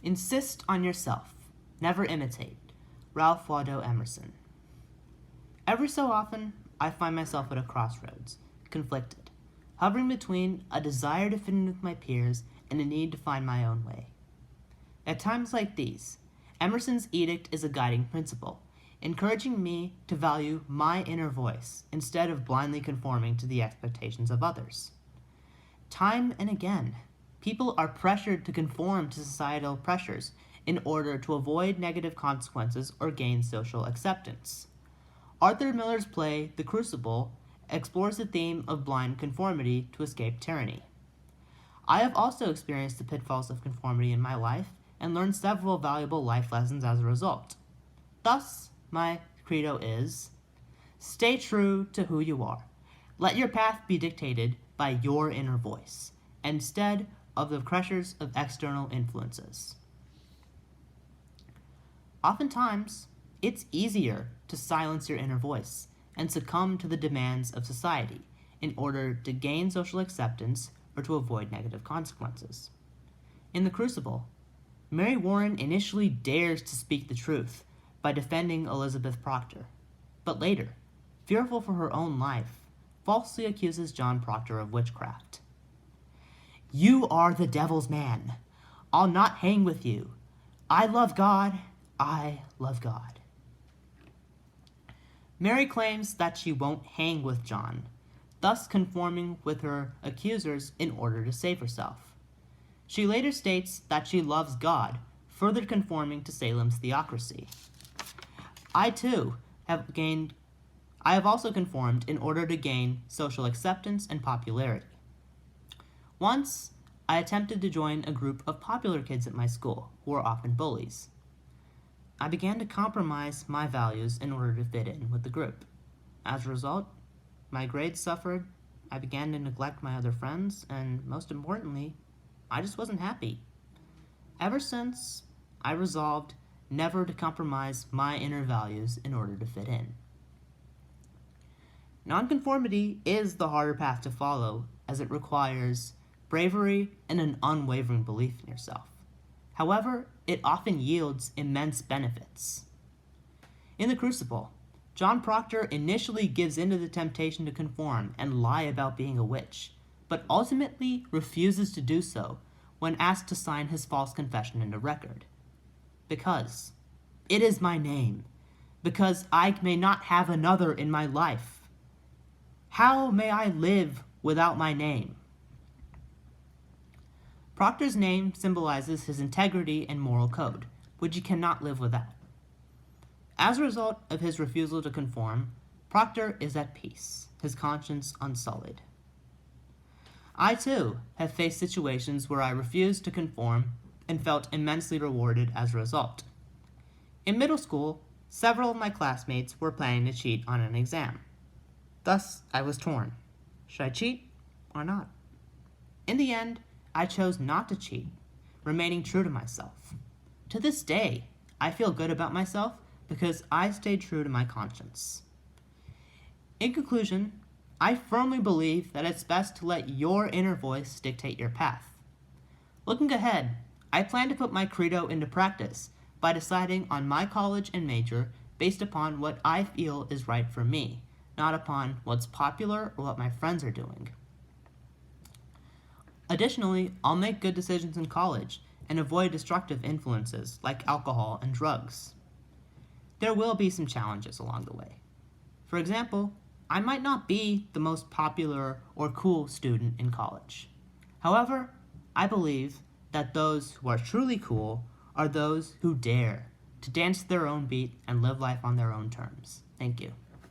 Insist on yourself. Never imitate. Ralph Waldo Emerson. Every so often, I find myself at a crossroads, conflicted, hovering between a desire to fit in with my peers and a need to find my own way. At times like these, Emerson's edict is a guiding principle, encouraging me to value my inner voice instead of blindly conforming to the expectations of others. Time and again, people are pressured to conform to societal pressures in order to avoid negative consequences or gain social acceptance. Arthur Miller's play, The Crucible, explores the theme of blind conformity to escape tyranny. I have also experienced the pitfalls of conformity in my life and learned several valuable life lessons as a result. Thus, my credo is, stay true to who you are. Let your path be dictated by your inner voice, instead of the pressures of external influences. Oftentimes, it's easier to silence your inner voice and succumb to the demands of society in order to gain social acceptance or to avoid negative consequences. In The Crucible, Mary Warren initially dares to speak the truth by defending Elizabeth Proctor, but later, fearful for her own life, falsely accuses John Proctor of witchcraft. "You are the devil's man. I'll not hang with you. I love God. I love God." Mary claims that she won't hang with John, thus conforming with her accusers in order to save herself. She later states that she loves God, further conforming to Salem's theocracy. I have also conformed in order to gain social acceptance and popularity. Once, I attempted to join a group of popular kids at my school who were often bullies. I began to compromise my values in order to fit in with the group. As a result, my grades suffered, I began to neglect my other friends, and most importantly, I just wasn't happy. Ever since, I resolved never to compromise my inner values in order to fit in. Nonconformity is the harder path to follow, as it requires bravery and an unwavering belief in yourself. However, it often yields immense benefits. In The Crucible, John Proctor initially gives in to the temptation to conform and lie about being a witch, but ultimately refuses to do so when asked to sign his false confession into record. Because it is my name, because I may not have another in my life. How may I live without my name? Proctor's name symbolizes his integrity and moral code, which he cannot live without. As a result of his refusal to conform, Proctor is at peace, his conscience unsullied. I, too, have faced situations where I refused to conform and felt immensely rewarded as a result. In middle school, several of my classmates were planning to cheat on an exam. Thus, I was torn. Should I cheat or not? In the end, I chose not to cheat, remaining true to myself. To this day, I feel good about myself because I stayed true to my conscience. In conclusion, I firmly believe that it's best to let your inner voice dictate your path. Looking ahead, I plan to put my credo into practice by deciding on my college and major based upon what I feel is right for me, not upon what's popular or what my friends are doing. Additionally, I'll make good decisions in college and avoid destructive influences like alcohol and drugs. There will be some challenges along the way. For example, I might not be the most popular or cool student in college. However, I believe that those who are truly cool are those who dare to dance to their own beat and live life on their own terms. Thank you.